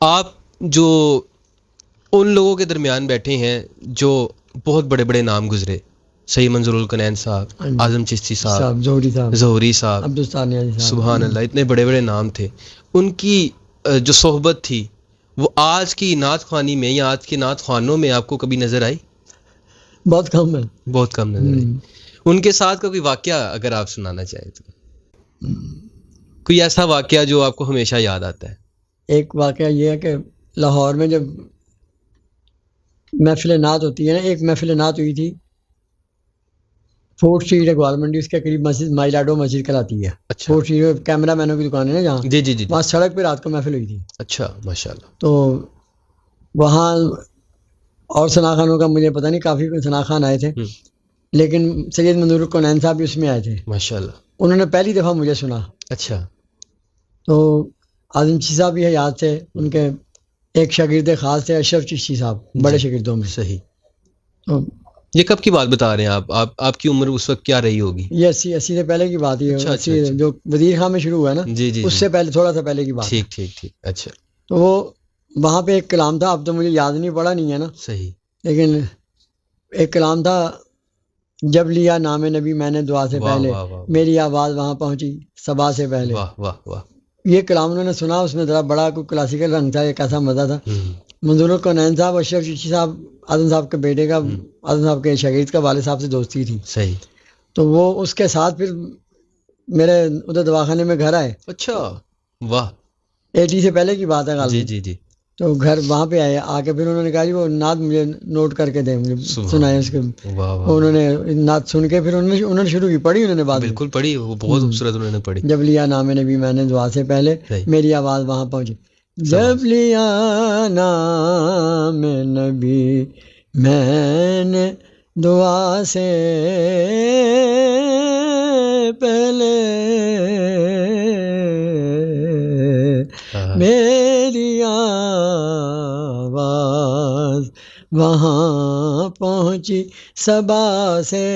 آپ جو ان لوگوں کے درمیان بیٹھے ہیں جو بہت بڑے بڑے نام گزرے، سید منظور الکنین صاحب، اعظم چشتی صاحب، ظہوری صاحب، عبدالستانیہ صاحب، سبحان اللہ، اتنے بڑے بڑے نام تھے. ان کی جو صحبت تھی وہ آج کی نعت خوانی میں یا آج کے نعت خوانوں میں آپ کو کبھی نظر آئی؟ بہت کم ہے، بہت کم نظر آئی. ان کے ساتھ کا کوئی واقعہ اگر آپ سنانا چاہیں تو، کوئی ایسا واقعہ جو آپ کو ہمیشہ یاد آتا ہے؟ ایک واقعہ یہ ہے کہ لاہور میں جب محفل نعت ہوتی ہے نا، ایک محفل نعت ہوئی تھی فورٹ اسٹریٹ اقبال منڈی، اس کے قریب مسجد مائلاڈو مسجد کراتی ہے. اچھا. فورٹ اسٹریٹ کیمرہ مینوں کی دکان ہے نا جہاں، جی جی جی. وہاں سڑک پہ رات کو محفل ہوئی تھی. اچھا، ماشاء اللہ. تو وہاں اور ثنا خانوں کا مجھے پتہ نہیں، کافی ثنا خان آئے تھے، لیکن سید منظور الکنین صاحب بھی اس میں آئے تھے. ماشاء اللہ. انہوں نے پہلی دفعہ مجھے سنا. اچھا. تو اعظم چشتی صاحب بھی حیات تھے، ان کے ایک شاگرد خاص تھے اشرف چشتی صاحب، بڑے شاگردوں میں. صحیح. تو یہ کب کی بات بتا رہے ہیں آپ کی عمر اس وقت کیا رہی ہوگی؟ یہ 80 سے پہلے کی بات ہے. 80 جو وزیر خان میں شروع ہوا ہے نا، جی جی، اس سے پہلے، تھوڑا سا پہلے کی بات. ٹھیک ٹھیک ٹھیک. اچھا. تو وہ وہاں پہ ایک کلام تھا، اب تو مجھے یاد نہیں، پڑا نہیں ہے نا. صحیح. لیکن ایک کلام تھا، جب لیا نام نبی میں نے دعا سے پہلے، میری آواز وہاں پہنچی صبا سے پہلے. واہ واہ واہ. یہ کلام انہوں نے سنا، اس میں ذرا بڑا کوئی کلاسیکل رنگ تھا، ایک ایسا مزہ تھا. منظور الکنین صاحب، اشرف چشتی صاحب، اعظم صاحب کے بیٹے کا، اعظم صاحب کے شاگرد کا والد صاحب سے دوستی تھی. صحیح. تو وہ اس کے ساتھ پھر میرے ادھر دواخانے میں گھر آئے. اچھا. واہ. 80 سے پہلے کی بات ہے غالباً. جی جی جی. تو گھر وہاں پہ آئے، آ کے پھر انہوں نے کہا جی وہ نعت مجھے نوٹ کر کے دیں، مجھے سنائے اس کے. انہوں نے نعت سن کے پھر انہوں نے شروع کی، پڑھی انہوں نے بات. بالکل پڑھی، وہ بہت خوبصورت انہوں نے پڑھی. جب لیا نام نبی میں نے دعا سے پہلے، میری آواز وہاں پہنچی. جب لیا نام نبی میں نے دعا سے پہلے، میری آواز وہاں پہنچی صبا سے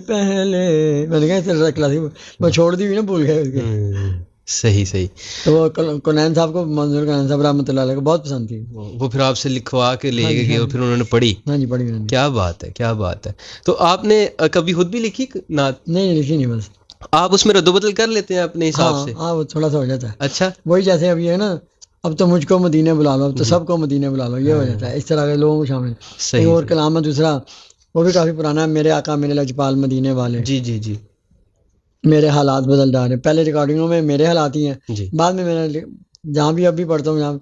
پہلے. میں نے کہا کلاسی میں چھوڑ دی ہوئی نا، بھول گئے. صحیح صحیح. تو وہ کنین صاحب کو، منظور کنین صاحب رحمۃ اللہ علیہ کو بہت پسند تھی. وہ پھر آپ سے لکھوا کے لے گئے اور پھر انہوں نے پڑھی. ہاں جی، پڑھی انہوں نے. کیا بات ہے، کیا بات ہے. تو آپ نے کبھی خود بھی لکھی نعت؟ نہیں لکھی نہیں، بس آپ اس میں رد و بدل کر لیتے ہیں اپنے حساب سے؟ ہاں وہ تھوڑا سا ہو جاتا ہے. اچھا. وہی جیسے اب یہ ہے نا، اب تو مجھ کو مدینے بلا لو، اب تو سب کو مدینے بلا لو، یہ ہو جاتا ہے. اس طرح کے لوگوں کو شامل. صحیح. اور کلام ہے دوسرا، وہ بھی کافی پرانا ہے، میرے آقا میرے لجپال مدینے والے. جی جی جی. میرے حالات بدل ڈالے. پہلے ریکارڈنگوں میں میرے حالات ہی ہیں، بعد میں میں نے جہاں بھی اب بھی پڑھتا ہوں، جہاں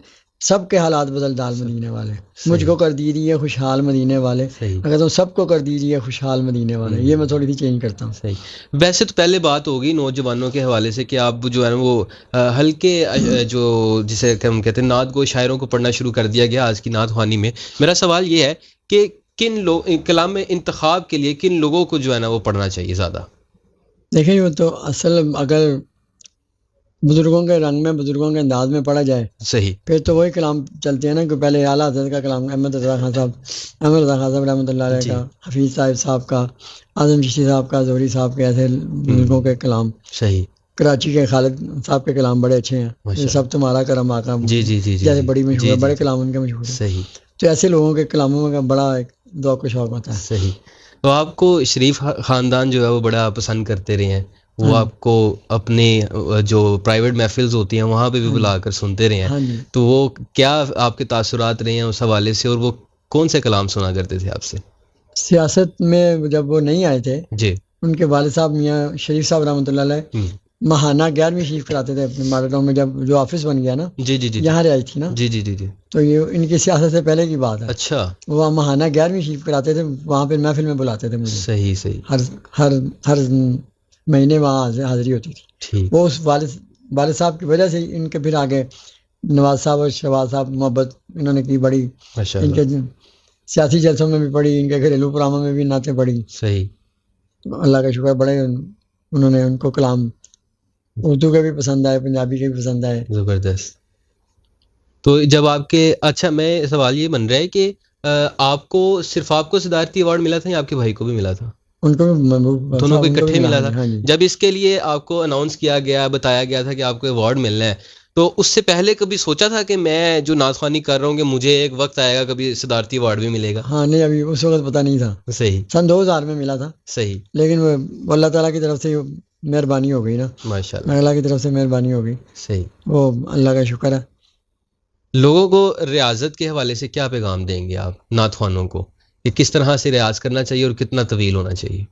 سب کے حالات بدل ڈال مدینے والے. مجھ کو کر دیجیے خوشحال مدینے والے، اگر تو سب کو کر دیجیے خوشحال مدینے والے. یہ میں تھوڑی سی چینج کرتا ہوں. صحیح. ویسے تو پہلے بات ہوگی نوجوانوں کے حوالے سے کہ آپ جو ہے نا وہ ہلکے جو جسے ہم کہتے ہیں نعت گو شاعروں کو پڑھنا شروع کر دیا گیا آج کی نعت خوانی میں. میرا سوال یہ ہے کہ کن لوگ کلام میں انتخاب کے لیے کن لوگوں کو جو ہے نا وہ پڑھنا چاہیے زیادہ؟ دیکھیں وہ تو اصل اگر بزرگوں کے رنگ میں، بزرگوں کے انداز میں پڑھا جائے، صحیح، پھر تو وہی کلام چلتے ہیں نا کہ پہلے اعلیٰ حضرت کا کلام، احمد رضا خان صاحب رحمۃ اللہ علیہ کا، حفیظ صاحب کا، اعظم چشتی صاحب کا، ظہوری صاحب کے، ایسے بزرگوں کے کلام. صحیح. کراچی کے خالد صاحب کے کلام بڑے اچھے ہیں. سب تمہارا کرم آقا، جی جی جی، جیسے بڑی مشہور ہے، بڑے کلام ان کے مشہور ہیں. صحیح. تو ایسے لوگوں کے کلاموں کا بڑا ایک ذوق و شوق ہوتا ہے. صحیح. تو آپ کو شریف خاندان جو ہے وہ بڑا پسند کرتے رہے ہیں، وہ آپ کو اپنے جو پرائیویٹ محفلز ہوتی ہیں وہاں پہ بھی بلا کر سنتے رہے ہیں، تو وہ کیا آپ کے تاثرات رہے ہیں اس حوالے سے، اور وہ کون سے کلام سنا کرتے تھے آپ سے؟ سیاست میں جب وہ نہیں آئے تھے، جی، ان کے والد صاحب میاں شریف صاحب رحمۃ اللہ علیہ ماہانہ 11ویں شریف کراتے تھے اپنے ماڈل ٹاؤن میں، جب جو آفس بن گیا نا، جی جی جی، یہاں رہائی تھی نا، جی جی جی جی، تو یہ ان کی سیاست سے پہلے کی بات ہے. اچھا. وہ ماہانہ 11ویں شریف کراتے تھے، وہاں پہ محفل میں بلاتے تھے مجھے. صحیح صحیح. ہر مہینے وہاں حاضری ہوتی تھی. ٹھیک. وہ اس والد صاحب کی وجہ سے ان کے پھر آگے نواز صاحب اور شہباز صاحب محبت انہوں نے کی بڑی. ان کے سیاسی جلسوں میں بھی پڑھی، ان کے گھریلو پراموں میں بھی نعتیں پڑھی. صحیح. اللہ کا شکر، بڑے انہوں نے ان کو کلام اردو کے بھی پسند آئے، پنجابی کے بھی پسند آئے. زبردست. تو جب آپ کے، اچھا میں سوال یہ بن رہا ہے کہ آپ کو صرف آپ کو صدارتی ایوارڈ ملا تھا یا آپ کے بھائی کو بھی ملا تھا؟ ان کو دونوں کو اکٹھے ملا تھا. جب اس کے لیے آپ کو اناؤنس کیا گیا، بتایا گیا تھا کہ آپ کو ایوارڈ ملنا ہے، تو اس سے پہلے کبھی سوچا تھا کہ میں جو نعت خوانی کر رہا ہوں کہ مجھے ایک وقت آئے گا کبھی صدارتی ایوارڈ بھی ملے گا؟ ہاں نہیں، ابھی اس وقت پتہ نہیں تھا. صحیح. سن 2000 میں ملا تھا. صحیح. لیکن وہ اللہ تعالیٰ کی طرف سے مہربانی ہو گئی نا. ماشاء اللہ. اللہ کی طرف سے مہربانی ہو گئی. صحیح. وہ اللہ کا شکر ہے. لوگوں کو ریاضت کے حوالے سے کیا پیغام دیں گے آپ نعت خوانوں کو کہ کس طرح سے ریاض کرنا چاہیے اور کتنا طویل ہونا چاہیے؟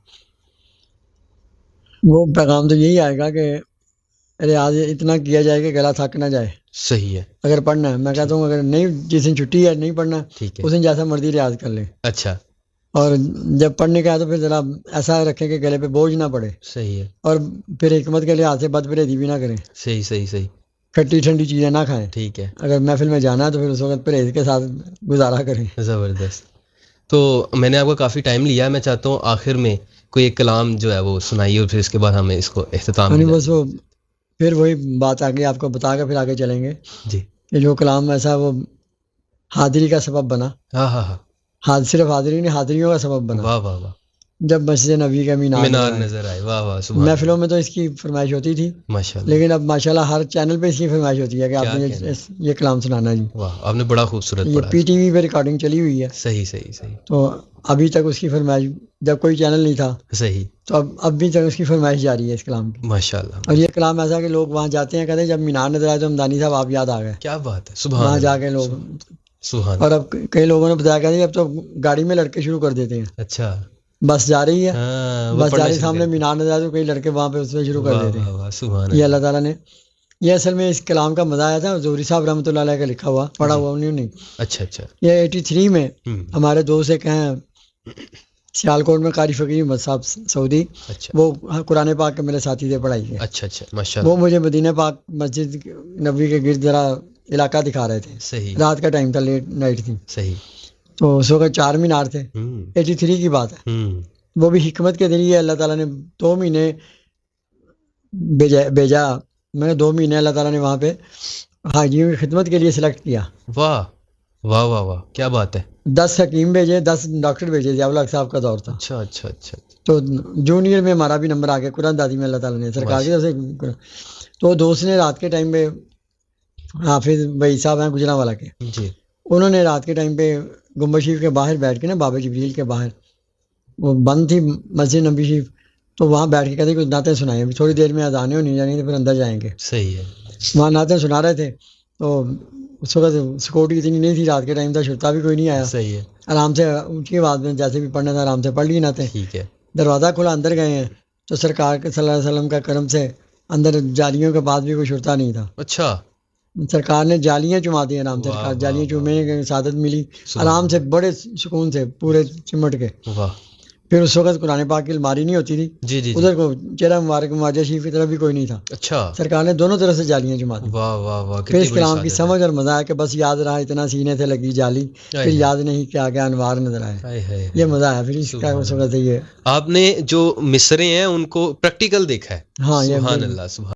وہ پیغام تو یہی آئے گا کہ ریاض اتنا کیا جائے کہ گلا تھک نہ جائے. صحیح ہے. اگر پڑھنا ہے، میں کہتا ہوں اگر نہیں، جس دن چھٹی ہے نہیں پڑھنا، ٹھیک ہے، اس دن جیسا مرضی ریاض کر لیں. اچھا. اور جب پڑھنے کا ہے تو پھر ذرا ایسا رکھیں کہ گلے پہ بوجھ نہ پڑے. صحیح ہے. اور پھر حکمت کے لحاظ سے بد پرہیزی بھی نہ کریں. صحیح صحیح صحیح. کھٹی ٹھنڈی چیزیں نہ کھائیں. ٹھیک ہے. اگر محفل میں جانا ہے تو پھر اس وقت پرہیز کے ساتھ گزارا کریں. زبردست. تو میں نے آپ کا کافی ٹائم لیا ہے، میں چاہتا ہوں آخر میں کوئی ایک کلام جو ہے وہ سنائیے اور پھر اس کے بعد ہمیں اس کو اختتام. بس وہ پھر وہی بات آگے آپ کو بتا کے پھر آگے چلیں گے. جی. کہ جو کلام ایسا وہ حاضری کا سبب بنا. ہاں ہاں ہاں. صرف حاضری نہیں، حاضریوں کا سبب بنا. واہ واہ واہ. جب مسجد نبی کا مینار نظر آئے. واہ واہ. سبحان. محفلوں میں تو اس کی فرمائش ہوتی تھی ماشاءاللہ، لیکن اب ماشاءاللہ ہر چینل پہ اس کی فرمائش ہوتی ہے کہ آپ نے یہ کلام سنانا. جی واہ، آپ نے بڑا خوبصورت یہ پڑھا. پی ٹی وی پہ ریکارڈنگ چلی ہوئی ہے. صحیح صحیح صحیح. تو ابھی تک اس کی فرمائش، جب کوئی چینل نہیں تھا صحیح، تو اب بھی تک اس کی فرمائش جاری ہے اس کلام کی. ماشاءاللہ. اور یہ کلام ایسا کہ لوگ وہاں جاتے ہیں، کہتے ہیں جب مینار نظر آئے تو ہمدانی صاحب آپ یاد آ گئے. کیا بات ہے. سبحان وہاں اللہ. جا کے لوگ. سبحان. اور اب کئی لوگوں نے بتایا کہ اب تو گاڑی میں لڑکے شروع کر دیتے ہیں. اچھا. بس جا رہی ہے، بس جا رہی سامنے میں مینار نظر آئے تو کئی لڑکے وہاں پہ اس میں شروع کر دیتے ہیں. سبحان. یہ اللہ تعالیٰ نے، یہ اصل میں اس کلام کا مزہ آیا تھا. زہری صاحب رحمۃ اللہ علیہ کا لکھا ہوا، پڑھا ہوا انہوں نے. اچھا اچھا. یہ 83 میں ہمارے دوست ایک ہیں سیالکوٹ میں، قاری فقیر احمد صاحب سعودی. اچھا. وہ قرآن پاک کے میرے ساتھی تھے پڑھائی کے. اچھا اچھا. ماشاءاللہ. وہ مجھے مدینہ پاک مسجد نبوی کے گرد ذرا علاقہ دکھا رہے تھے. صحیح. رات کا ٹائم تھا، لیٹ نائٹ تھی. صحیح. تو اس وقت 4 مینار تھے. 83 کی بات ہے. وہ بھی حکمت کے ذریعے اللہ تعالیٰ نے 2 مہینے بھیجا. میں نے 2 مہینے اللہ تعالیٰ نے وہاں پہ حاجیوں کی خدمت کے لیے سلیکٹ کیا. واہ واہ واہ واہ، کیا بات ہے. 10 حکیم بھیجے، 10 ڈاکٹر بھیجے. ضیاء الحق صاحب کا دور تھا. اچھا اچھا اچھا. تو جونیئر میں ہمارا بھی نمبر آ گیا قرآن دادی میں اللہ تعالیٰ نے سرکار کی طرف سے. تو دوست نے رات کے ٹائم پہ، حافظ بھائی صاحب ہیں گجرانوالہ کے، جی، انہوں نے رات کے ٹائم پہ گنبد شریف کے باہر بیٹھ کے نا، باب جبریل کے باہر، وہ بند تھی مسجد نبی شریف، تو وہاں بیٹھ کے کہتے کچھ نعتیں سنائیں. ابھی تھوڑی دیر میں اذانیں ہونی جانی تو پھر اندر جائیں گے. صحیح ہے. وہاں نعتیں سنا رہے تھے. تو اس وقت سیکورٹی اتنی نہیں تھی، رات کے ٹائم تھا، شرطا بھی کوئی نہیں آیا. صحیح ہے. آرام سے اونچی آواز میں جیسے بھی پڑھنا تھا آرام سے پڑھ لی نعتیں. ٹھیک ہے. دروازہ کھلا، اندر گئے ہیں تو سرکار کے صلی اللہ علیہ وسلم کا کرم سے اندر جالیوں کے بعد بھی کوئی شرطا نہیں تھا. اچھا. سرکار نے جالیاں چما دی آرام سے. جالیاں چومے، سعادت ملی آرام سے، بڑے سکون سے پورے چمٹ کے. واہ. پھر اس وقت قرآن پاک کی الماری نہیں ہوتی تھی. جی جی. ادھر کو چہرہ مبارک مواجہ شریف کی طرف بھی کوئی نہیں تھا. اچھا. سرکار نے دونوں طرف سے جالیاں جما دی. واہ واہ واہ. پھر اس کلام کی سمجھ اور مزہ ہے کہ بس یاد رہا اتنا سینے سے لگی جالی، پھر یاد نہیں کہ آگے انوار نظر آئے. یہ مزہ ہے. پھر اس کا اس وقت یہ آپ نے جو مصرے ہیں ان کو پریکٹیکل دیکھا ہے. ہاں، سبحان اللہ. سبحان